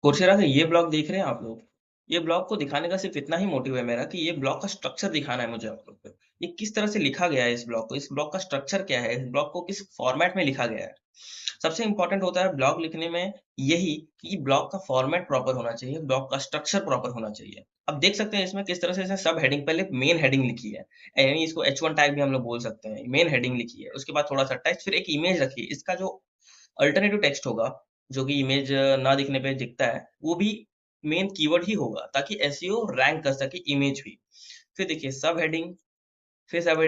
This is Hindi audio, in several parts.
कोर्सेरा का ये ब्लॉग देख रहे हैं आप लोग? ये ब्लॉग को दिखाने का सिर्फ़ इतना ही मोटिव है मेरा कि ये ब्लॉग का स्ट्रक्चर दिखाना है मुझे आप लोग को। ये किस तरह से लिखा गया है इस ब्लॉग को, इस ब्लॉग का स्ट्रक्चर क्या है, इस ब्लॉग को किस फॉर्मेट में लिखा गया है। सबसे इम्पोर्टेंट होता है ब्लॉग लिखने में यही कि ब्लॉग का फॉर्मेट प्रॉपर होना चाहिए, ब्लॉग का स्ट्रक्चर प्रॉपर होना चाहिए। अब देख सकते हैं इसमें किस तरह से इसने सब हेडिंग पहले मेन हेडिंग लिखी है। यानी इसको H1 टैग भी हम लोग बोल सकते हैं। मेन हेडिंग लिखी है, उसके बाद थोड़ा-सा टेक्स्ट फिर एक इमेज रखी है। इसका जो अल्टरनेटिव टेक्स्ट होगा, जो कि इमेज ना दिखने पे दिखता है, वो भी मेन कीवर्ड ही होगा ताकि एसईओ रैंक कर सके इमेज भी। फिर देखिए सब हेडिंग, फिर सब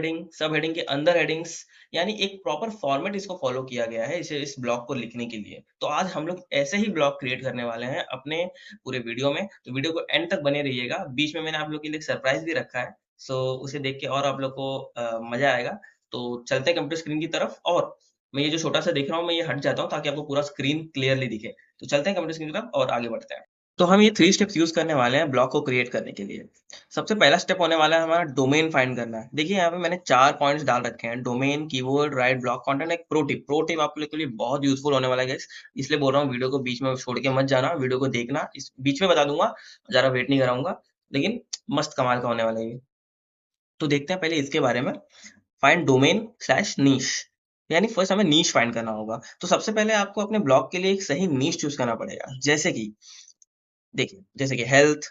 हेडिंग के अंदर हेडिंग्स, यानी एक प्रॉपर फॉर्मेट इसको फॉलो किया गया है इसे इस ब्लॉग को लिखने के लिए। तो आज हम लोग ऐसे ही ब्लॉग क्रिएट करने वाले हैं अपने पूरे वीडियो में, तो वीडियो को एंड तक बने रहिएगा। बीच में मैंने आप लोग के लिए एक सरप्राइज़ भी रखा है, सो उसे देख के और आप लोग को मज़ा आएगा। तो चलते हैं कंप्यूटर स्क्रीन की तरफ और मैं ये जो छोटा-सा देख रहा हूँ, मैं ये हट जाता हूँ ताकि आपको पूरा स्क्रीन क्लियरली दिखे। तो चलते हैं कंप्यूटर स्क्रीन की तरफ और आगे बढ़ते हैं। तो हम ये 3 स्टेप्स यूज़ करने वाले हैं ब्लॉग को क्रिएट करने के लिए। सबसे पहला स्टेप होने वाला है हमारा डोमेन फाइंड करना है। देखिए यहाँ पे मैंने 4 पॉइंट्स डाल रखे हैं, domain, keyword, right blog content, एक प्रो टिप आप लोग के लिए बहुत यूज़फुल होने वाला है गाइस। इसलिए बोल रहा हूँ वीडियो को बीच में छोड़ के मत जाना, वीडियो को देखना। इस बीच में बता दूँगा, ज़्यादा वेट नहीं कराऊँगा, लेकिन मस्त कमाल का होने वाला है ये। तो देखते हैं पहले इसके बारे में। फाइंड डोमेन स्लैश नीश, यानी फर्स्ट हमें नीश फाइंड करना होगा। तो सबसे पहले आपको अपने ब्लॉग के लिए एक सही नीश चूज़ करना पड़ेगा। जैसे कि देखिए, जैसे कि हेल्थ,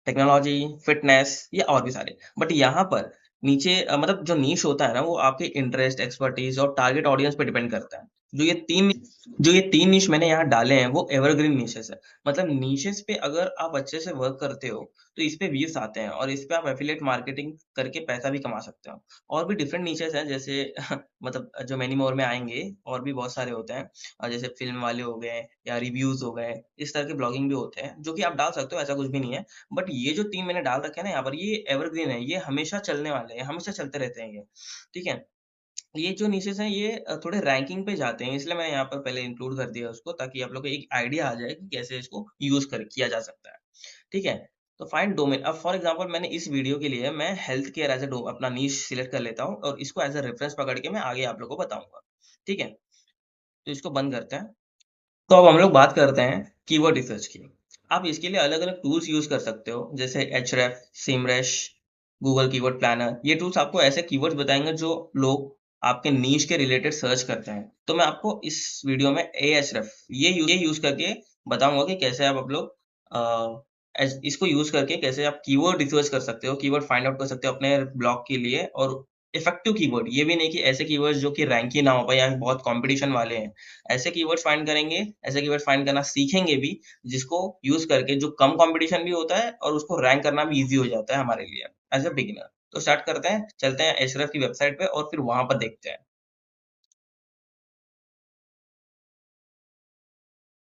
टेक्नोलॉजी, फिटनेस या और भी सारे। बट यहाँ पर नीचे मतलब जो नीश होता है ना, वो आपके इंटरेस्ट, एक्सपर्टीज़ और टारगेट ऑडियंस पे डिपेंड करता है। जो ये 3 निश मैंने यहाँ डाले हैं, वो एवरग्रीन निशेज़ है। मतलब निशेज़ पे अगर आप अच्छे से वर्क करते हो, तो इस पे व्यूज़ आते हैं और इस पे आप एफ़िलिएट मार्केटिंग करके पैसा भी कमा सकते हो। और भी डिफरेंट निशेज़ हैं जैसे मतलब जो मेनी मोर में आएँगे और भी बहुत सारे होते हैं। जैसे फ़िल्म वाले हो गए या रिव्यूज़ हो गए, इस तरह के ब्लॉगिंग भी होते हैं, जो कि आप डाल सकते हो, ऐसा कुछ भी नहीं है। बट ये जो 3 मैंने डाल रखे हैं ना यहाँ पर, ये एवरग्रीन है, ये हमेशा चलने वाले हैं, हमेशा चलते रहते हैं ये, ठीक है? ये जो निशेज़ हैं ये थोड़े रैंकिंग पे जाते हैं, इसलिए मैंने यहाँ पर पहले इंक्लूड कर दिया उसको ताकि आप लोग को एक आइडिया आ जाए कि कैसे इसको यूज़ कर किया जा सकता है, ठीक है? तो फाइंड डोमेन, अब फॉर एग्ज़ाम्पल मैंने इस वीडियो के लिए मैं हेल्थ केयर एज़ अ डो अपना निश सिलेक्ट कर लेता हूँ और इसको एज़ अ रेफरेंस पकड़ के मैं आगे आप लोगों को बताऊँगा, ठीक है? तो इसको बंद करते हैं। तो अब हम लोग बात करते हैं कीवर्ड रिसर्च की। आप इसके लिए अलग-अलग टूल्स यूज़ कर सकते हो, जैसे एह्रेफ, सिमरश, गूगल कीवर्ड प्लानर। ये टूल्स आपको ऐसे कीवर्ड्स बताएँगे जो लोग आपके नीश के रिलेटेड सर्च करते हैं। तो मैं आपको इस वीडियो में एह्रेफ ये यूज़ करके बताऊँगा कि कैसे आप लोग अ, एस इसको यूज़ करके कैसे आप कीवर्ड रिसर्च कर सकते हो, कीवर्ड फाइंड आउट कर सकते हो अपने ब्लॉग के लिए और इफेक्टिव कीवर्ड, ये भी नहीं कि ऐसे कीवर्ड्स जो कि रैंक ही ना हो पाए या बहुत कॉम्पिटिशन वाले हैं। ऐसे कीवर्ड्स फाइंड करेंगे, ऐसे कीवर्ड्स फाइंड करना सीखेंगे भी, जिसको यूज़ करके जो कम कॉम्पिटिशन भी होता है और उसको रैंक करना भी ईज़ी हो जाता है हमारे लिए, एज़ अ बिगिनर। तो स्टार्ट करते हैं, चलते हैं एह्रेफ की वेबसाइट पे और फिर वहाँ पर देखते हैं।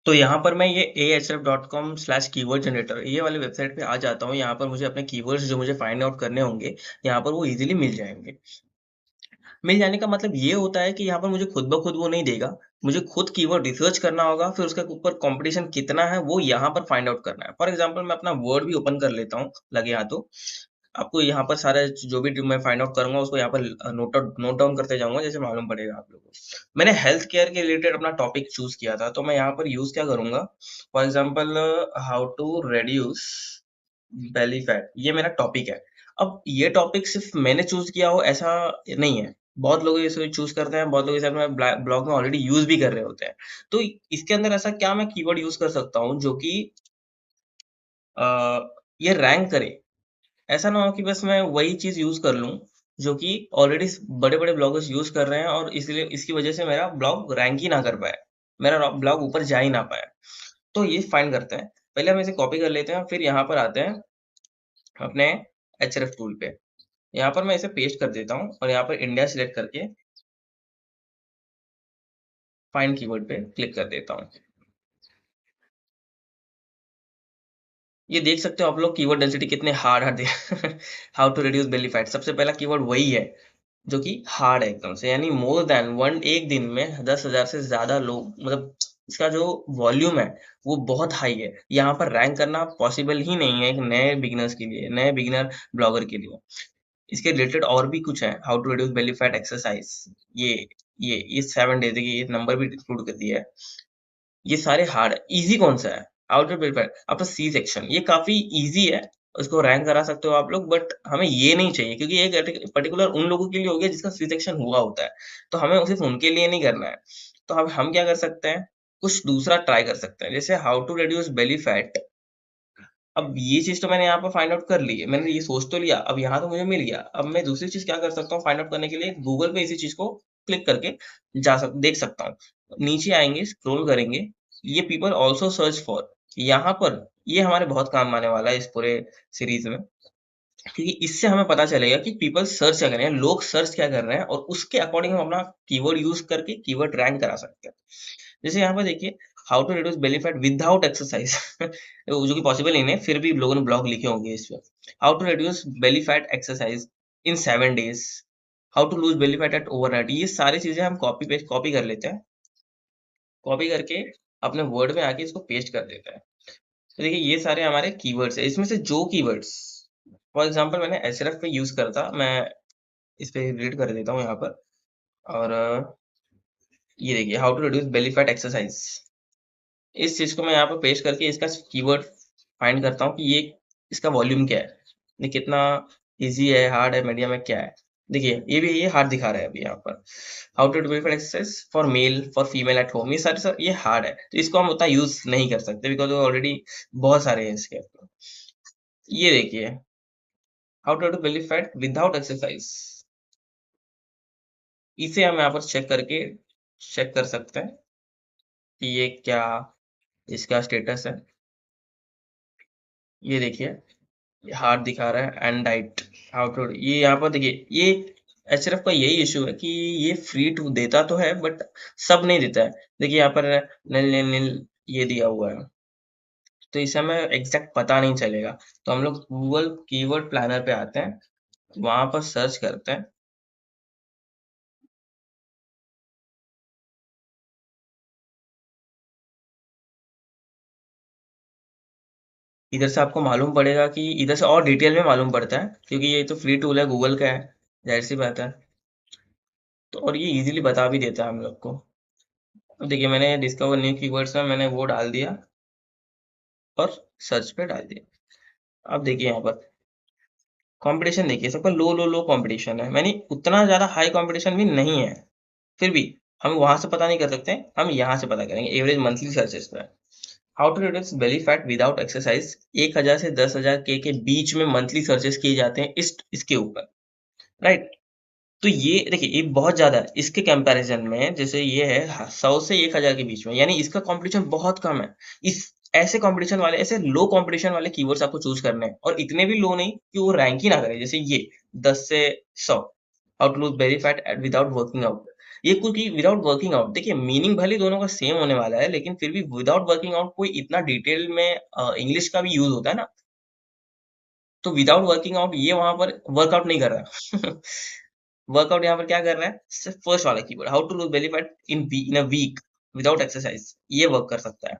तो यहाँ पर मैं ये ahref.com/कीवर्ड जनरेटर ये वाली वेबसाइट पे आ जाता हूँ। यहाँ पर मुझे अपने कीवर्ड्स जो मुझे फाइंड आउट करने होंगे, यहाँ पर वो ईज़िली मिल जाएँगे। मिल जाने का मतलब ये होता है कि यहाँ पर मुझे खुद ब खुद वो नहीं देगा। मुझे खुद कीवर्ड रिसर्च करना होगा, फिर उसके ऊपर कॉम्पिटिशन कितना है, वो यहाँ पर फाइंड आउट करना है। फॉर एग्ज़ाम्पल मैं अपना वर्ड भी ओपन कर लेता हूँ, लगे हाथों। आपको यहाँ पर सारे जो भी मैं फाइंड आउट करूँगा, उसको यहाँ पर नोट डाउन करते जाऊँगा, जैसे मालूम पड़ेगा आप लोगों को। मैंने हेल्थ केयर के रिलेटेड अपना टॉपिक चूज़ किया था, तो मैं यहाँ पर यूज़ क्या करूँगा, for example how to reduce belly fat, ये मेरा टॉपिक है। अब ये टॉपिक सिर्फ़ मैंने चूज़ किया हो ऐसा नहीं है। बहुत लोग इसे चूज़ करते हैं, बहुत लोग इसे अपने ब्लॉग में ऑलरेडी यूज़ भी कर रहे होते हैं। तो इसके अंदर ऐसा क्या मैं कीवर्ड यूज़ कर सकता हूँ जो कि अ, ये रैंक करे। ऐसा ना हो कि बस मैं वही चीज़ यूज़ कर लूँ, जो कि ऑलरेडी स बड़े-बड़े ब्लॉगर्स यूज़ कर रहे हैं और इसलिए इसकी वज़ह से मेरा ब्लॉग रैंक ही ना कर पाए। मेरा ब्लॉग ऊपर जा ही ना पाए। तो ये फाइंड करते हैं। पहले हम इसे कॉपी कर लेते हैं, फिर यहाँ पर आते हैं अपने एचरएफ टूल पे। यहाँ पर मैं इसे पेस्ट कर देता हूँ और यहाँ पर इंडिया सिलेक्ट करके फाइंड कीवर्ड पे क्लिक कर देता हूँ। ये देख सकते हो आप लोग कीवर्ड डेंसिटी कितने हार्ड हार्ड दे how to reduce belly fat, सबसे पहला कीवर्ड वही है, जो कि हार्ड है एकदम से, यानी मोर दैन 1 एक दिन में 10,000 से ज़्यादा लोग मतलब इसका जो वॉल्यूम है, वो बहुत हाई है। यहाँ पर रैंक करना पॉसिबल ही नहीं है एक नए बिगिनर्स के लिए, नए बिगिनर ब्लॉगर के लिए। इसके रिलेटेड और भी कुछ है, how to reduce belly fat exercise, ये ये 7 डेज़, देखिए ये नंबर भी इंक्लूड कर दिया है। ये सारे हार्ड है, ईज़ी कौन-सा है? Outer belly fat after C section, ये काफी इजी है, उसको रैंक करा सकते हो आप लोग, बट हमें ये नहीं चाहिए क्योंकि ये पर्टिकुलर उन लोगों के लिए हो गया जिसका सी सेक्शन हुआ होता है, तो हमें सिर्फ उनके लिए नहीं करना है। तो अब हम क्या कर सकते हैं, कुछ दूसरा ट्राई कर सकते हैं, जैसे how to reduce belly fat. अब ये चीज़ तो मैंने यहाँ पर फाइंड आउट कर ली है, मैंने ये सोच तो लिया, अब यहाँ तो मुझे मिल गया। अब मैं दूसरी चीज़ क्या कर सकता हूँ फाइंड आउट करने के लिए, गूगल पे इसी चीज़ को क्लिक करके देख सकता हूँ। नीचे आएँगे, स्क्रॉल करेंगे, ये पीपल आल्सो सर्च फॉर, यहाँ पर ये हमारे बहुत काम आने वाला है इस पूरे सीरीज़ में। क्योंकि इससे हमें पता चलेगा कि पीपल सर्च क्या कर रहे हैं, लोग सर्च क्या कर रहे हैं, और उसके अकॉर्डिंग हम अपना कीवर्ड यूज़ करके कीवर्ड रैंक करा सकते हैं। जैसे यहाँ पर देखिए, how to reduce belly fat without exercise जो कि पॉसिबल ही नहीं है, फिर भी लोगों ने ब्लॉग लिखे होंगे इस पे। How to reduce belly fat exercise in 7 days, how to lose belly fat at overnight, ये सारी चीजें हम कॉपी कर लेते हैं, कॉपी करके अपने वर्ड में आके इसको पेस्ट कर देते हैं। तो देखिए ये सारे हमारे कीवर्ड्स है, इसमें से जो कीवर्ड्स, फॉर एग्जांपल मैंने एचरएफ पे यूज करता, मैं इस पे रीड कर देता हूँ यहाँ पर। और ये देखिए, how to reduce belly fat exercise, इस चीज को मैं यहाँ पर पेस्ट करके इसका कीवर्ड फाइंड करता हूँ कि ये इसका वॉल्यूम क्या है, ये कितना इजी है, हार्ड है, मीडियम है, क्या है। देखिए ये हार्ड दिखा रहा है अभी यहाँ पर। How to do exercise for male for female at home, ये सारे सर ये हार्ड है, तो इसको हम उतना यूज नहीं कर सकते बिकॉज ऑलरेडी बहुत सारे हैं इसके। ये देखिए, how to do belly fat without exercise, इसे हम यहाँ पर चेक कर सकते हैं कि ये क्या इसका स्टेटस है। ये देखिए, हार्ट दिखा रहा है एंड डाइट, हाउ टू, ये यहाँ पर देखिए, ये एचएरएफ का यही इशू है कि ये फ्री टू देता तो है बट सब नहीं देता है। देखिए यहाँ पर नील नील नील ये दिया हुआ है, तो इसे हमें एग्जैक्ट पता नहीं चलेगा। तो हम लोग गूगल कीवर्ड प्लानर पे आते हैं, वहां पर सर्च करते हैं। इधर से आपको मालूम पड़ेगा कि इधर से और डिटेल में मालूम पड़ता है क्योंकि ये तो फ्री टूल है, गूगल का है, जाहिर सी बात है। तो और ये इजीली बता भी देता है हम लोग को। अब देखिए, मैंने डिस्कवर न्यू कीवर्ड्स में मैंने वो डाल दिया और सर्च पे डाल दिया। अब देखिए यहाँ पर कंपटीशन, देखिए सबका लो लो लो कंपटीशन है, मैंने उतना ज्यादा हाई कंपटीशन भी नहीं है, फिर भी हम वहां से पता नहीं कर सकते, हम यहाँ से पता करेंगे एवरेज मंथली सर्चेस पे। How to reduce belly fat without exercise, 1000 से 10,000 के बीच में मंथली सर्चेस किए जाते हैं इसके ऊपर, राइट। तो ये देखिए, ये बहुत ज़्यादा है। इसके कंपैरिज़न में जैसे ये है 100 से 1000 के बीच में, यानी इसका कॉम्पिटिशन बहुत कम है। इस ऐसे कॉम्पिटिशन वाले, ऐसे लो कॉम्पिटिशन वाले कीवर्ड्स आपको चूज़ करने हैं, और इतने भी लो नहीं कि वो रैंक ही ना करे। जैसे ये 10 से 100, how to lose belly fat without working out. ये क्योंकि विदाउट वर्किंग आउट, देखिए मीनिंग भले दोनों का सेम होने वाला है, लेकिन फिर भी विदाउट वर्किंग आउट कोई इतना डिटेल में इंग्लिश का भी यूज़ होता है ना, तो विदाउट वर्किंग आउट ये वहाँ पर वर्कआउट नहीं कर रहा। वर्कआउट यहाँ पर क्या कर रहा है, सिर्फ फर्स्ट वाला keyword, how to lose belly fat in a week without exercise, ये वर्क कर सकता है।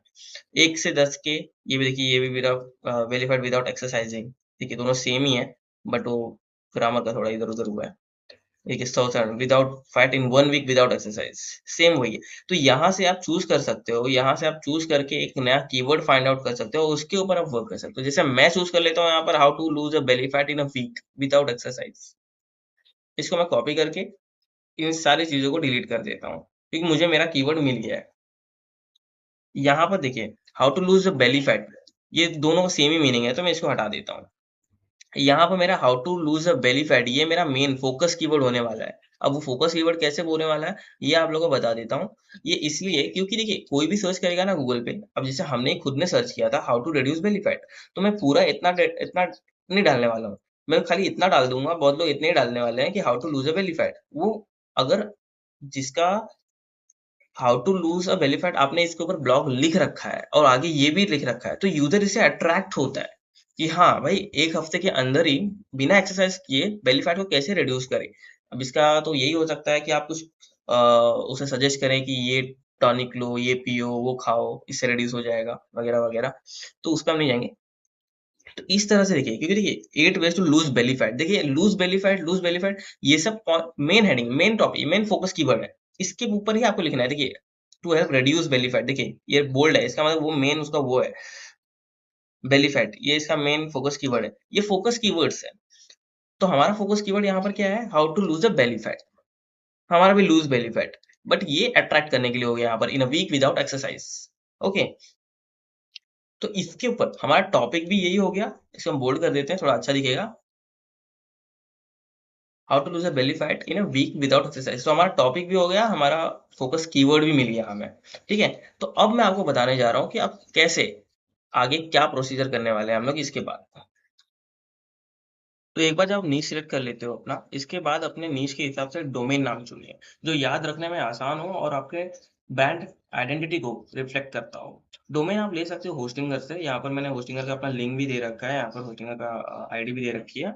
1 से 10 के, ये भी देखिए, ये भी विदाउट बेली फैट विदाउट एक्सरसाइजिंग, देखिए दोनों सेम ही है, बट वो ग्रामर का थोड़ा इधर उधर हुआ है। देखिए 100 without fat in 1 week without exercise, same वही है। तो यहाँ से आप चूज कर सकते हो, यहाँ से आप चूज करके एक नया कीवर्ड फाइंड आउट कर सकते हो, उसके ऊपर आप वर्क कर सकते हो। जैसे मैं चूज कर लेता हूँ यहाँ पर, how to lose a belly fat in a week without exercise, इसको मैं कॉपी करके इन सारी चीज़ों को डिलीट कर देता हूँ, क्योंकि मुझे मेरा कीवर्ड मिल गया है। यहाँ पर देखिए, how to lose the belly fat, ये दोनों का सेम ही मीनिंग है, तो मैं इसको हटा देता हूँ। यहाँ पर मेरा how to lose the belly fat, ये मेरा मेन फोकस कीवर्ड होने वाला है। अब वो फोकस कीवर्ड कैसे होने वाला है, ये आप लोगों को बता देता हूँ। ये इसलिए क्योंकि देखिए, कोई भी सर्च करेगा ना गूगल पे, अब जैसे हमने खुद ने सर्च किया था how to reduce belly fat, तो मैं पूरा इतना नहीं डालने वाला हूँ। मैं खाली इतना डाल दूँगा, बहुत लोग इतने ही डालने वाले हैं कि how to lose a belly fat. वो अगर जिसका how to lose a belly fat आपने इसके ऊपर ब्लॉग लिख रखा है और आगे ये भी लिख रखा है, तो यूजर इससे अट्रैक्ट होता है कि हाँ भाई, एक हफ्ते के अंदर ही बिना एक्सरसाइज किए बेली फैट को कैसे रिड्यूस करें। अब इसका तो यही हो सकता है कि आप कुछ उसे सजेस्ट करें कि ये टॉनिक लो, ये पियो, वो खाओ, इससे रिड्यूस हो जाएगा, वगैरह वगैरह। तो उस पर हम नहीं जाएंगे। तो इस तरह से देखिए, क्योंकि देखिए 8 ways to lose belly fat, देखिए लूज बेली फैट, ये सब main heading, main topic, main focus keyword है, इसके ऊपर ही आपको लिखना है। देखिए to help reduce belly fat. देखिए ये बोल्ड है, इसका मतलब वो मेन उसका वो है बेली फैट, ये इसका मेन फोकस कीवर्ड है। ये फोकस कीवर्ड्स है। तो हमारा फोकस कीवर्ड यहाँ पर क्या है, how to lose a belly fat. हमारा भी लूज बेली फैट, बट ये अट्रैक्ट करने के लिए हो गया यहाँ पर, in a week without exercise. Okay, तो इसके ऊपर हमारा टॉपिक भी यही हो गया। इसको हम बोल्ड कर देते हैं, थोड़ा अच्छा दिखेगा। How to lose a belly fat in a week without exercise. तो हमारा टॉपिक भी हो गया, हमारा फोकस कीवर्ड भी मिल गया हमें। ठीक है, तो अब मैं आपको बताने जा रहा हूँ कि आप कैसे आगे क्या प्रोसीजर करने वाले हैं हम लोग इसके बाद। तो एक बार जब आप नीश सिलेक्ट कर लेते हो अपना, इसके बाद अपने नीश के हिसाब से डोमेन नाम चुनिए जो याद रखने में आसान हो और आपके ब्रांड आइडेंटिटी को रिफ्लेक्ट करता हो। डोमेन आप ले सकते हो होस्टिंगर से। यहाँ पर मैंने होस्टिंगर का अपना लिंक भी दे रखा है, यहाँ पर होस्टिंगर का आईडी भी दे रखी है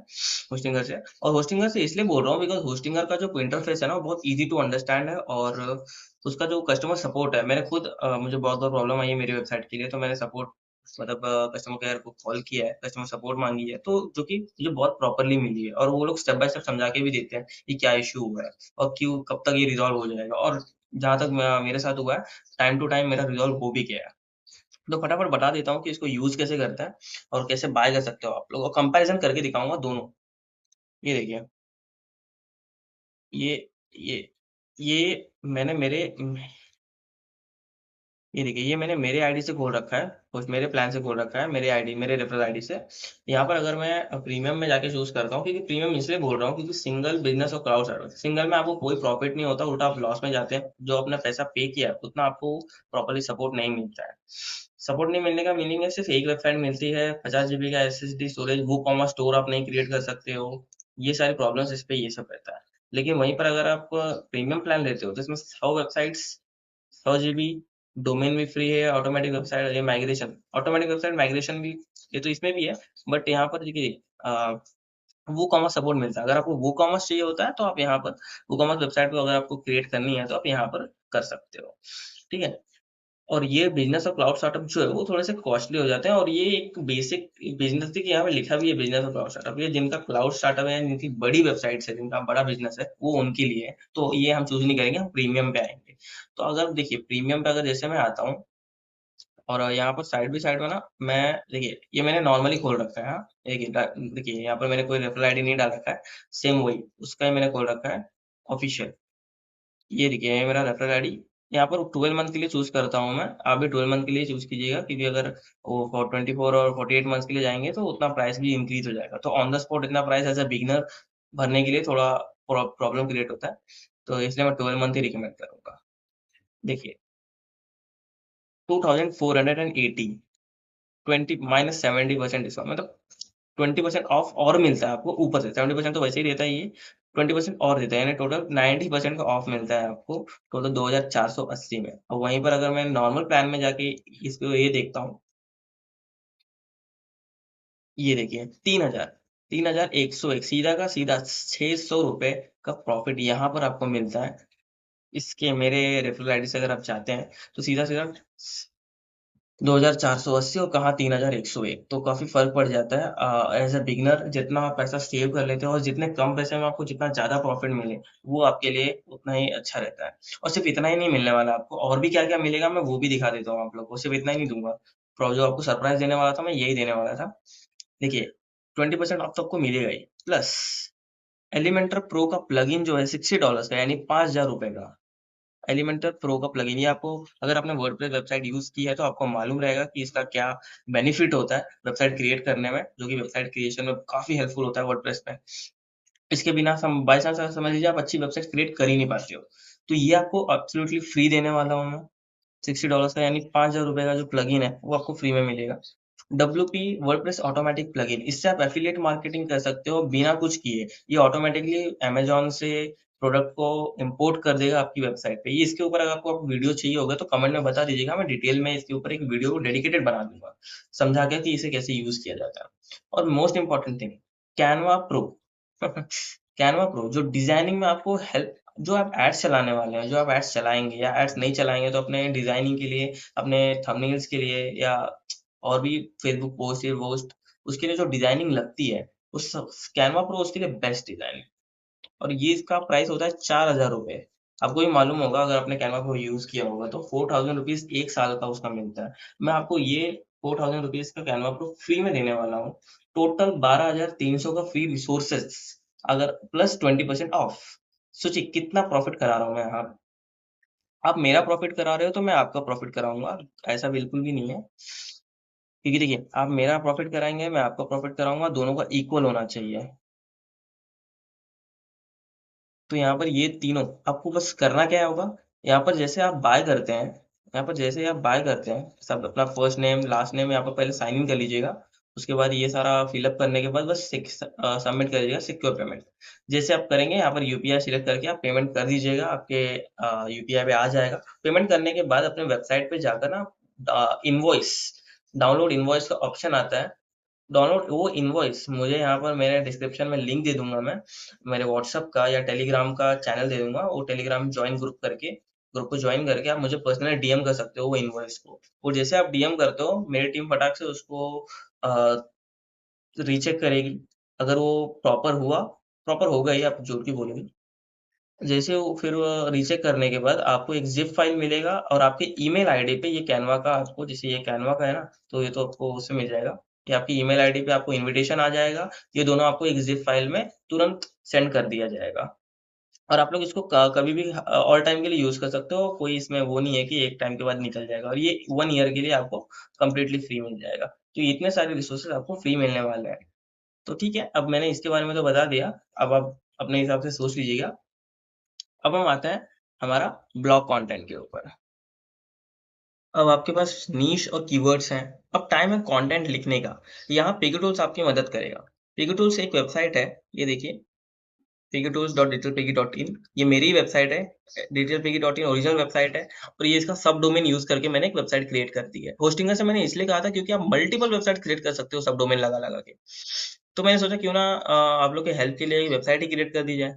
होस्टिंगर से। और होस्टिंगर से इसलिए बोल रहा हूँ बिकॉज होस्टिंगर का जो इंटरफेस है ना वो बहुत ईजी टू अंडरस्टैंड है, और उसका जो कस्टमर सपोर्ट है, मैंने खुद मुझे बहुत बहुत प्रॉब्लम आई है मेरी वेबसाइट के लिए, तो मैंने सपोर्ट मतलब कस्टमर केयर को कॉल किया है, कस्टमर सपोर्ट माँगी है, तो जो कि मुझे बहुत प्रॉपर्ली मिली है, और वो लोग स्टेप बाय स्टेप समझा के भी देते हैं कि क्या इश्यू हुआ है और क्यों कब तक ये रिज़ॉल्व हो जाएगा। और जहाँ तक मेरे साथ हुआ है, टाइम टू टाइम मेरा रिज़ॉल्व हो भी गया है। तो फटाफट बता देता हूँ कि इसको यूज़ कैसे करता है और कैसे बाय कर सकते हो आप लोग, और कंपैरिज़न करके दिखाऊँगा दोनों। ये देखिए, ये ये ये मैंने मेरे ये देखिए, ये मैंने मेरे आईडी से खोल रखा है, कुछ मेरे प्लान से खोल रखा है, मेरे आईडी मेरे रेफरल आईडी से। यहाँ पर अगर मैं प्रीमियम में जाके चूज़ करता हूँ, क्योंकि प्रीमियम इसलिए बोल रहा हूँ क्योंकि सिंगल बिज़नेस और क्राउड सर्विस, सिंगल में आपको कोई प्रॉफ़िट नहीं होता, उल्टा आप लॉस में जाते हैं। जो आपने पैसा पे किया है, उतना आपको प्रॉपर्ली सपोर्ट नहीं मिलता है। सपोर्ट नहीं मिलने का मीनिंग है सिर्फ़ एक वेबसाइट मिलती है, 50 जीबी का एसएसडी स्टोरेज, वूकॉमर्स स्टोर आप नहीं क्रिएट कर सकते हो। ये सारी प्रॉब्लम्स इस पे ये सब रहता है। लेकिन वहीं पर अगर आप प्रीमियम प्लान लेते हो, तो इसमें 100 वेबसाइट्स, 100 जीबी, डोमेन भी फ्री है, ऑटोमेटिक वेबसाइट ये माइग्रेशन, ऑटोमेटिक वेबसाइट माइग्रेशन भी ये तो इसमें भी है, बट यहाँ पर देखिए वूकॉमर्स सपोर्ट मिलता है। अगर आपको वूकॉमर्स चाहिए होता है तो आप यहाँ पर वूकॉमर्स वेबसाइट को अगर आपको क्रिएट करनी है तो आप यहाँ पर कर सकते हो। ठीक है? और ये बिज़नेस और क्लाउड स्टार्टअप जो है वो थोड़े से कॉस्टली हो जाते हैं, और ये एक बेसिक बिज़नेस देखिए यहाँ पे लिखा भी है बिज़नेस और क्लाउड स्टार्टअप। ये जिनका क्लाउड स्टार्टअप है, जिनकी बड़ी वेबसाइट्स है, जिनका बड़ा बिज़नेस है, वो उनके लिए है। तो ये हम चूज़ नहीं करेंगे, हम प्रीमियम पे आएँगे। तो अगर देखिए प्रीमियम पे अगर जैसे मैं आता हूँ, और यहाँ पर साइड बाय साइड में ना मैं देखिए ये मैंने नॉर्मली खोल रखा है, हाँ। देखिए यहाँ पर मैंने कोई रेफरल आईडी नहीं डाल रखा है, सेम वही उसका ही मैंने खोल रखा है ऑफिशियल। ये देखिए ये मेरा रेफरल आईडी, यहाँ पर 12 मंथ के लिए चूज़ करता हूँ मैं। आप भी 12 मंथ के लिए चूज़ कीजिएगा, क्योंकि अगर वो फॉर 24 और 48 मंथ्स के लिए जाएँगे तो उतना प्राइस भी इंक्रीज़ हो जाएगा। तो ऑन द स्पॉट इतना प्राइस एज़ अ बिगिनर भरने के लिए थोड़ा प्रॉब्लम क्रिएट होता है। तो इसलिए मैं 12 मंथ ही रिकमेंड करूँगा। देखिए 2480, 20 माइनस 70% डिस्काउंट, मतलब 20% ऑफ और मिलता है आपको ऊपर से, 70% तो वैसे ही देता है ये, 20% और देता है, यानी टोटल 90% का ऑफ मिलता है आपको, टोटल 2480 में। और वहीं पर अगर मैं नॉर्मल प्लान में जाके इसको ये देखता हूँ, ये देखिए 3000, 3101, सीधा का सीधा ₹600 का प्रॉफ़िट यहाँ पर आपको मिलता है। इसके मेरे रेफरल आईडी से अगर आप चाहते हैं, तो सीधा-सीधा 2480 और कहाँ 3101, तो काफ़ी फ़र्क पड़ जाता है। एज़ अ बिगिनर जितना आप पैसा सेव कर लेते हो और जितने कम पैसे में आपको जितना ज़्यादा प्रॉफ़िट मिले, वो आपके लिए उतना ही अच्छा रहता है। और सिर्फ़ इतना ही नहीं मिलने वाला आपको, और भी क्या-क्या मिलेगा मैं वो भी दिखा देता हूँ आप लोग को, सिर्फ़ इतना ही नहीं दूँगा। जो आपको सरप्राइज़ देने वाला था मैं यही देने वाला था। देखिए 20% ऑफ तो आपको मिलेगा ही, प्लस एलिमेंटर प्रो का प्लगइन जो है $60 का, यानी ₹5000 का। एलिमेंटर प्रो का प्लगइन, ये आपको अगर आपने वर्डप्रेस वेबसाइट यूज़ की है तो आपको मालूम रहेगा कि इसका क्या बेनिफिट होता है वेबसाइट क्रिएट करने में, जो कि वेबसाइट क्रिएशन में काफ़ी हेल्पफुल होता है वर्डप्रेस में। इसके बिना सम बाय चांस अगर समझ लीजिए आप अच्छी वेबसाइट क्रिएट कर ही नहीं पाते हो। तो ये आपको एब्सोल्यूटली फ्री देने वाला हूँ मैं। $60 का, यानी ₹5000 का जो प्लगइन है, वो आपको फ्री में मिलेगा। डब्ल्यूपी वर्डप्रेस ऑटोमैटिक प्लगइन, इससे आप एफ़िलिएट मार्केटिंग कर सकते हो बिना कुछ किए। ये ऑटोमैटिकली अमेज़न से प्रोडक्ट को इम्पोर्ट कर देगा आपकी वेबसाइट पे। ये इसके ऊपर अगर आपको वीडियो चाहिए होगा तो कमेंट में बता दीजिएगा, मैं डिटेल में इसके ऊपर एक वीडियो डेडिकेटेड बना दूँगा, समझा के कि इसे कैसे यूज़ किया जाता है। और most important thing, Canva pro. Canva pro जो डिज़ाइनिंग में आपको हेल्प, जो आप एड्स चलाने वाले हैं, जो आप एड्स चलाएँगे या एड्स नहीं चलाएँगे तो अपने डिज़ाइनिंग के लिए, अपने थंबनेल्स के लिए, या और भी फेसबुक पोस्ट, ये वोस्ट, उसके लिए जो डिज़ाइनिंग लगती है, उस कैनवा प्रो उसके लिए बेस्ट डिज़ाइन है। और ये इसका प्राइस होता है ₹4000। आपको भी मालूम होगा अगर आपने कैनवा को यूज़ किया होगा तो 4000 रुपीज़ 1 साल का उसका मिलता है। मैं आपको ये 4000 रुपीज़ का कैनवा प्रो फ्री में देने वाला हूँ। टोटल 12300 का फ्री रिसोर्सेज़ अगर प्लस 20% ऑफ। सोचिए कितना प्रॉफ़िट करा रहा हूँ मैं यहाँ। आप मेरा प्रॉफ़िट करा रहे हो तो मैं आपका प्रॉफ़िट कराऊँगा, ऐसा बिल्कुल भी नहीं है। क्योंकि देखिए, आप मेरा प्रॉफ़िट कराएँगे, मैं आपका प्रॉफ़िट कराऊँगा, दोनों का इक्वल होना चाहिए। तो यहाँ पर ये तीनों आपको बस करना क्या होगा, यहाँ पर जैसे आप बाय करते हैं, यहाँ पर जैसे आप बाय करते हैं, सब अपना फर्स्ट नेम, लास्ट नेम यहाँ पर पहले साइन इन कर लीजिएगा। उसके बाद ये सारा फिल अप करने के बाद बस सबमिट कर दीजिएगा सिक्योर पेमेंट। जैसे आप करेंगे यहाँ पर यूपीआई सिलेक्ट करके आप पेमेंट कर दीजिएगा, आपके यूपीआई पे आ जाएगा। पेमेंट करने के बाद अपने वेबसाइट पे जाकर ना इनवॉइस डाउनलोड इनवॉइस का ऑप्शन आता है। डाउनलोड वो इनवॉइस मुझे यहाँ पर मेरे डिस्क्रिप्शन में लिंक दे दूँगा मैं, मेरे व्हाट्सएप का या टेलीग्राम का चैनल दे दूँगा, वो टेलीग्राम जॉइन ग्रुप को जॉइन करके आप मुझे पर्सनली डीएम कर सकते हो वो इनवॉइस को। और जैसे आप डीएम करते हो, मेरी टीम फटाक से उसको अ, रीचेक करेगी। अगर वो प्रॉपर होगा ही, आप झूठ क्यों बोलोगे? जैसे वो फिर रीचेक करने के बाद आपको एक ज़िप फ़ाइल मिलेगा और आपके ईमेल आईडी पे ये कैनवा का आपको जैसे ये कैनवा का है ना, तो ये तो आपको उससे मिल जाएगा। ये आपकी ईमेल आईडी पे आपको इन्विटेशन आ जाएगा। ये दोनों आपको एक ज़िप फ़ाइल में तुरंत सेंड कर दिया जाएगा। और आप लोग इसको क कभी भी ऑल टाइम के लिए यूज़ कर सकते हो। कोई इसमें वो नहीं है कि एक टाइम के बाद निकल जाएगा और ये 1 ईयर के लिए आपको कंप्लीटली फ्री मिल जाएगा। तो इतने सारे रिसोर्सेज़ आपको फ्री मिलने वाले हैं। तो ठीक है, अब मैंने इसके बारे में तो बता दिया। अब आप अपने हिसाब से सोच लीजिएगा। अब हम आते हैं हमारा ब्लॉग कंटेंट के ऊपर। अब आपके पास नीश और कीवर्ड्स हैं। अब टाइम है कंटेंट लिखने का। यहाँ पिगतूल्स आपकी मदद करेगा। पिगतूल्स एक वेबसाइट है, ये देखिए piggytools.digitalpiggy.in ये मेरी वेबसाइट है। digitalpiggy.in ओरिजिनल वेबसाइट है और ये इसका सब डोमेन यूज़ करके मैंने एक वेबसाइट क्रिएट कर दी है। होस्टिंगर से मैंने इसलिए कहा था क्योंकि आप मल्टीपल वेबसाइट क्रिएट कर सकते हो सब डोमेन लगा-लगा के। तो मैंने सोचा क्यों ना आप लोग के हेल्प के लिए वेबसाइट ही क्रिएट कर दी जाए।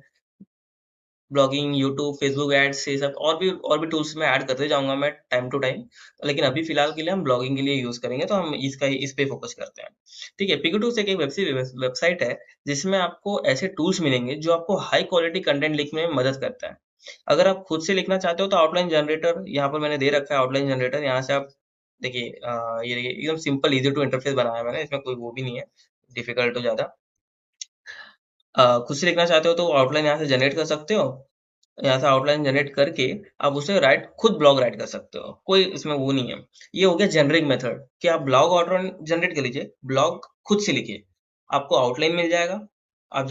ब्लॉगिंग, यूट्यूब, फेसबुक एड्स ये सब और भी टूल्स मैं ऐड करते जाऊँगा मैं टाइम टू टाइम। लेकिन अभी फ़िलहाल के लिए हम ब्लॉगिंग के लिए यूज़ करेंगे, तो हम इस पे फ़ोकस करते हैं। ठीक है, पिके एक वेबसाइट है, जिसमें आपको ऐसे टूल्स मिलेंगे, जो आपको हाई क्वालिटी कंटेंट लिखने में मदद करता है। अगर आप खुद से लिखना चाहते हो, तो आउटलाइन जनरेटर यहाँ पर मैंने दे रखा है आउटलाइन जनरेटर, यहाँ से आप देखिए ये देखिए एकदम सिंपल ईज़ी टू इंटरफेस बनाया है मैंने, इसमें कोई वो भी नहीं है, डिफ़िकल्ट हो ज़्यादा। खुद से लिखना चाहते हो, तो आउटलाइन यहाँ से जनरेट कर सकते हो। यहाँ से आउटलाइन जनरेट करके आप उसे खुद ब्लॉग राइट कर सकते हो। कोई इसमें वो नहीं है। ये हो गया जेनरिक मेथड कि आप ब्लॉग आउटलाइन जनरेट कर लीजिए, ब्लॉग खुद से लिखिए। आपको आउटलाइन मिल जाएगा। आप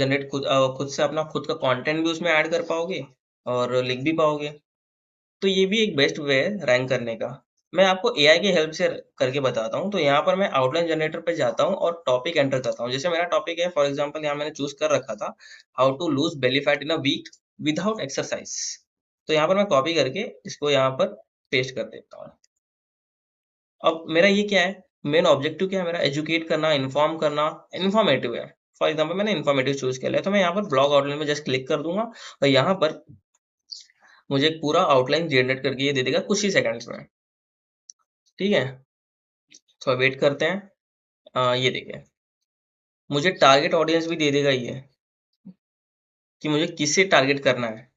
खुद से अपना खुद का कंटेंट भी उसमें ऐड कर पाओगे और लिख भी पाओगे। तो ये भी एक बेस्ट वे है रैंक करने का। मैं आपको एआई की हेल्प से करके बताता हूँ। तो यहाँ पर मैं आउटलाइन जनरेटर पे जाता हूँ और टॉपिक एंटर करता हूँ। जैसे मेरा टॉपिक है फॉर एग्ज़ाम्पल यहाँ मैंने चूज़ कर रखा था, how to lose belly fat in a week without exercise. तो यहाँ पर मैं कॉपी करके इसको यहाँ पर पेस्ट कर देता हूँ। अब मेरा ये क्या है, मेन ऑब्जेक्टिव क्या है मेरा एजुकेट करना, इन्फॉर्म करना, इन्फॉर्मेटिव है। फॉर एग्ज़ाम्पल मैंने इन्फॉर्मेटिव चूज़ कर लिया, तो मैं यहाँ पर ब्लॉग आउटलाइन में जस्ट क्लिक कर दूँगा और यहाँ पर मुझे एक पूरा आउटलाइन जनरेट करके ये दे देगा कुछ ही सेकंड्स में। ठीक है? थोड़ा वेट करते हैं। ये देखिए, मुझे टारगेट ऑडियंस भी दे देगा ये, कि मुझे किससे टारगेट करना है।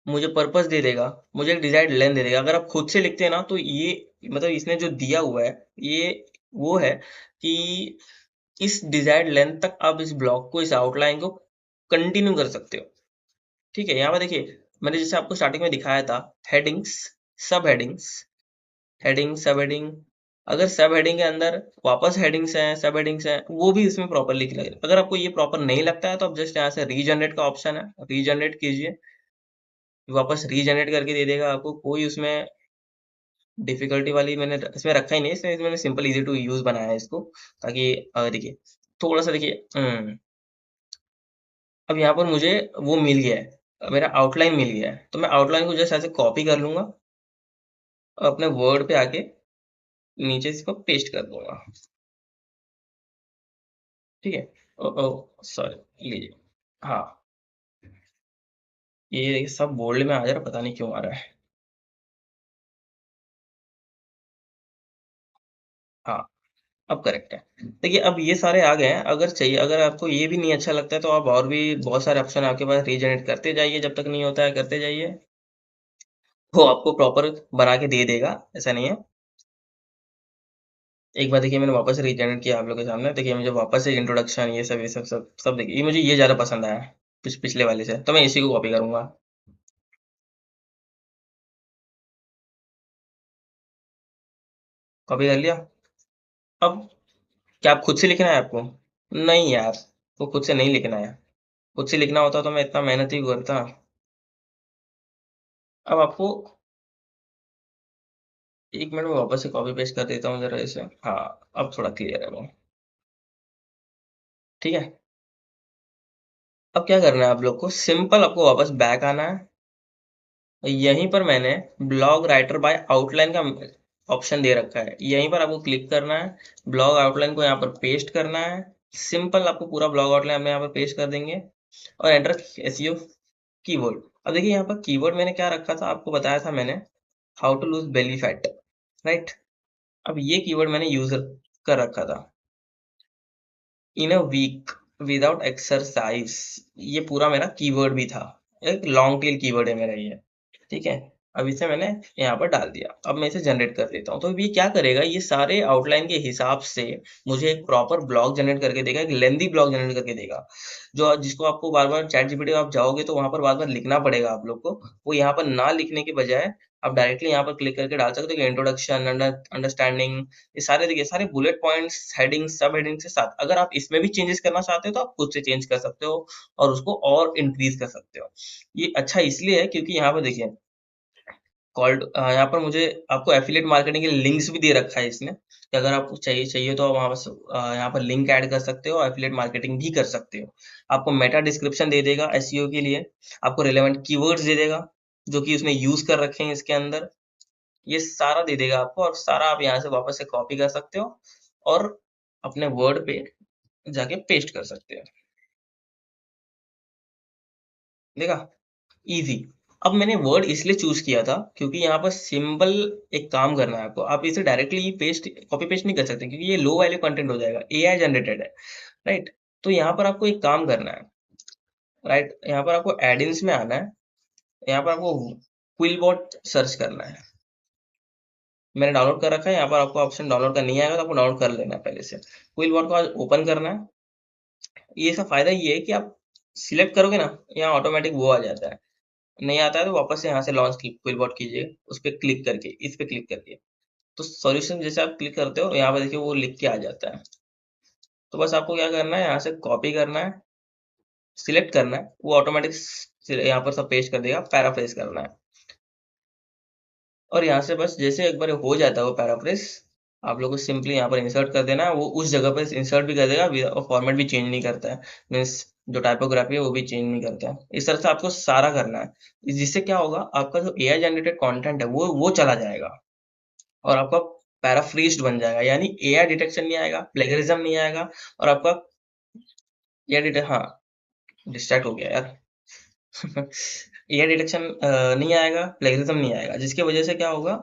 मुझे पर्पस दे देगा, मुझे एक डिज़ायर्ड लेंथ दे देगा। अगर आप खुद से लिखते हैं ना, तो ये मतलब इसने जो दिया हुआ है, ये वो है कि इस डिज़ायर्ड लेंथ तक आप इस ब्लॉक को, इस आउटलाइन को कंटिन्यू कर सकते हो। ठीक है? यहाँ पे देखिए, मैंने जैसे आपको स्टार्टिंग में दिखाया था, हेडिंग्स, सब हेडिंग्स, हेडिंग, सब हेडिंग, अगर सब हेडिंग के अंदर वापस हेडिंग्स हैं, सब हेडिंग्स हैं, वो भी इसमें प्रॉपर्ली लिखा है। अगर आपको ये प्रॉपर नहीं लगता है, तो आप जस्ट यहाँ से रीजनरेट का ऑप्शन है, रीजनरेट कीजिए, वापस रीजनरेट करके दे देगा आपको। कोई उसमें डिफ़िकल्टी वाली मैंने इसमें रखा ही नहीं है, इसमें मैंने सिंपल ईज़ी टू यूज़ बनाया है इसको, ताकि देखिए, थोड़ा-सा देखिए अब यहाँ पर मुझे वो मिल गया है, मेरा आउटलाइन मिल गया है, तो मैं आउटलाइन को जस्ट ऐसे कॉपी कर लूँगा और अपने वर्ड पे आके नीचे इसको पेस्ट कर दूँगा। ठीक है? सॉरी लीजिए। हाँ, ये सब बोल्ड में आ जा रहा है, पता नहीं क्यों आ रहा है। हाँ, अब करेक्ट है। देखिए अब ये सारे आ गए हैं, अगर चाहिए, अगर आपको ये भी नहीं अच्छा लगता है तो आप और भी बहुत सारे ऑप्शन आपके पास रीजनरेट करते जाइए, जब तक नहीं होता है करते जाइए। वो आपको प्रॉपर बना के दे देगा, ऐसा नहीं है। एक बार देखिए मैंने वापस से रीजनरेट किया आप लोगों के सामने, देखिए मुझे वापस से इंट्रोडक्शन ये सब देखिए, ये मुझे ये ज़्यादा पसंद आया पिछले वाले से, तो मैं इसी को कॉपी करूँगा। कॉपी कर लिया। अब क्या आप खुद से लिखना है आपको? नहीं यार, वो खुद से नहीं लिखना है। खुद से लिखना होता तो मैं इतना मेहनत ही करता। अब आपको 1 मिनट में वापस से कॉपी पेस्ट कर देता हूँ ज़रा इसे। हाँ, अब थोड़ा क्लियर है वो। ठीक है? अब क्या करना है आप लोग को, सिंपल आपको वापस बैक आना है। यहीं पर मैंने ब्लॉग राइटर बाय आउटलाइन का ऑप्शन दे रखा है। यहीं पर आपको क्लिक करना है, ब्लॉग आउटलाइन को यहाँ पर पेस्ट करना है। सिंपल आपको पूरा ब्लॉग आउटलाइन हम यहाँ पर पेस्ट कर देंगे और एंटर एसईओ कीवर्ड। अब देखिए यहाँ पर कीवर्ड मैंने क्या रखा था, आपको बताया था मैंने, how to lose belly fat, right? अब ये कीवर्ड मैंने यूज़ कर रखा था। In a week without exercise, ये पूरा मेरा कीवर्ड भी था। एक लॉन्ग टेल कीवर्ड है मेरा ये। ठीक है? अब इसे मैंने यहाँ पर डाल दिया। अब मैं इसे जनरेट कर देता हूँ। तो अब ये क्या करेगा, ये सारे आउटलाइन के हिसाब से मुझे एक प्रॉपर ब्लॉग जनरेट करके देगा, एक लेंथी ब्लॉग जनरेट करके देगा। जो जिसको आपको बार-बार चैटजीपीटी आप जाओगे तो वहाँ पर बार-बार लिखना पड़ेगा आप लोग को। वो यहाँ पर ना लिखने के बजाय आप डायरेक्टली यहाँ पर क्लिक करके डाल सकते हो कि इंट्रोडक्शन, अंडरस्टैंडिंग, ये सारे देखिए सारे बुलेट पॉइंट्स, हेडिंग्स, सब हेडिंग्स के साथ। अगर आप इसमें भी चेंजेस करना चाहते हो तो आप खुद से चेंज कर सकते हो और उसको और इंक्रीज़ कर सकते हो। ये अच्छा इसलिए है क्योंकि यहाँ पर देखिए कॉल्ड यहाँ पर मुझे आपको एफिलिएट मार्केटिंग के लिंक्स भी दे रखा है इसने, कि अगर आपको चाहिए चाहिए तो आप वहाँ बस यहाँ पर लिंक ऐड कर सकते हो और एफिलिएट मार्केटिंग भी कर सकते हो। आपको मेटा डिस्क्रिप्शन दे देगा एसईओ के लिए, आपको रिलेवेंट कीवर्ड्स दे देगा, जो कि उसने यूज़ कर रखे हैं इसके अंदर। ये सारा दे देगा आपको और सारा आप यहाँ से वापस से कॉपी कर सकते हो और अपने वर्ड पे जाके पेस्ट कर सकते हो। देखा? ईज़ी। अब मैंने वर्ड इसलिए चूज़ किया था क्योंकि यहाँ पर सिंपल एक काम करना है आपको। आप इसे डायरेक्टली पेस्ट कॉपी पेस्ट नहीं कर सकते क्योंकि ये लो वैल्यू कंटेंट हो जाएगा, एआई जनरेटेड है, राइट? तो यहाँ पर आपको एक काम करना है, राइट? यहाँ पर आपको एड-इन्स में आना है, यहाँ पर आपको क्विलबॉट सर्च करना है। मैंने डाउनलोड कर रखा है, यहाँ पर आपको ऑप्शन डाउनलोड का नहीं आएगा तो आपको डाउनलोड कर लेना है पहले से। क्विलबॉट को आज ओपन करना है। ये इसका फ़ायदा ये है कि आप सिलेक्ट करोगे ना, यहाँ ऑटोमैटिक वो आ जाता है। नहीं आता है तो वापस से यहाँ से लॉन्च क्विलबॉट कीजिए, उस पे क्लिक करके, इस पे क्लिक करके। तो सॉल्यूशन जैसे आप क्लिक करते हो, यहाँ पे देखिए वो लिख के आ जाता है। तो बस आपको क्या करना है, यहाँ से कॉपी करना है, सिलेक्ट करना है, वो ऑटोमेटिक यहाँ पर सब पेस्ट कर देगा, पैराफ्रेज करना है। और यहाँ से बस जैसे एक बार हो जाता है वो पैराफ्रेज, आप लोग को सिंपली यहाँ पर इंसर्ट कर देना है, वो उस जगह पे इंसर्ट भी कर देगा और फॉर्मेट भी चेंज नहीं करता है। मीन्स जो टाइपोग्राफी है वो भी चेंज नहीं करता है। इस तरह से आपको सारा करना है। जिससे क्या होगा, आपका जो एआई जनरेटेड कंटेंट है वो चला जाएगा और आपका पैराफ्रेज्ड बन जाएगा, यानी एआई डिटेक्शन नहीं आएगा, प्लेगरिज्म नहीं आएगा और आपका एआई हाँ, डिस्ट्रैक्ट हो गया यार। एआई डिटेक्शन नहीं आएगा, प्लेगरिज्म नहीं आएगा, जिसकी वजह से क्या होगा,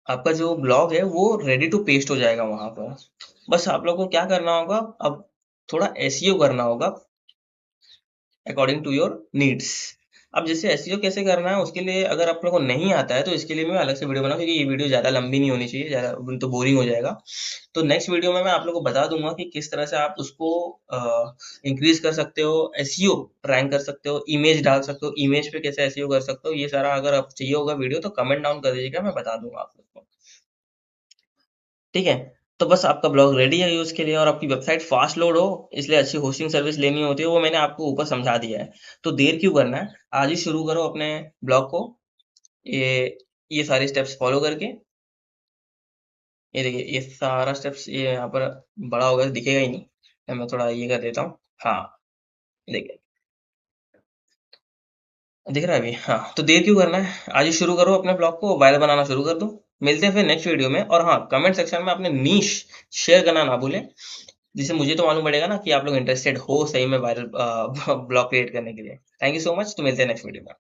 आपका जो ब्लॉग है वो रेडी टू पेस्ट हो जाएगा वहाँ पर। बस आप लोग को क्या करना होगा, अब थोड़ा एसईओ करना होगा अकॉर्डिंग टू योर नीड्स। अब जैसे एसईओ कैसे करना है उसके लिए अगर आप लोगों को नहीं आता है तो इसके लिए मैं अलग से वीडियो बनाऊँ, क्योंकि ये वीडियो ज़्यादा लंबी नहीं होनी चाहिए, ज़्यादा तो बोरिंग हो जाएगा। तो नेक्स्ट वीडियो में मैं आप लोगों को बता दूँगा कि किस तरह से आप उसको इंक्रीज़ कर सकते हो, एसईओ रैंक कर सकते हो, इमेज डाल सकते हो, इमेज पे कैसे एसईओ कर सकते हो। ये सारा अगर आप चाहिए होगा वीडियो तो कमेंट डाउन कर दीजिएगा, मैं बता दूँगा आप लोग को। ठीक है? तो बस आपका ब्लॉग रेडी है यूज़ के लिए और आपकी वेबसाइट फ़ास्ट लोड हो, इसलिए अच्छी होस्टिंग सर्विस लेनी होती है, वो मैंने आपको ऊपर समझा दिया है। तो देर क्यों करना है? आज ही शुरू करो अपने ब्लॉग को। ये ये सारे स्टेप्स फ़ॉलो करके, ये देखिए ये सारा स्टेप्स ये यहाँ पर बड़ा होगा तो दिखेगा ही नहीं। मैं थोड़ा ये कर देता हूँ। हाँ, देखिए दिख रहा है अभी? हाँ, तो देर क्यों करना है? आज ही शुरू करो अपने ब्लॉग को, वायरल बनाना शुरू कर दो। मिलते हैं फिर नेक्स्ट वीडियो में और हाँ, कमेंट सेक्शन में अपने नीश शेयर करना ना भूलें। जिससे मुझे तो मालूम पड़ेगा ना कि आप लोग इंटरेस्टेड हो सही में वायरल ब्लॉग क्रिएट करने के लिए। थैंक यू सो मच, तो मिलते हैं नेक्स्ट वीडियो में।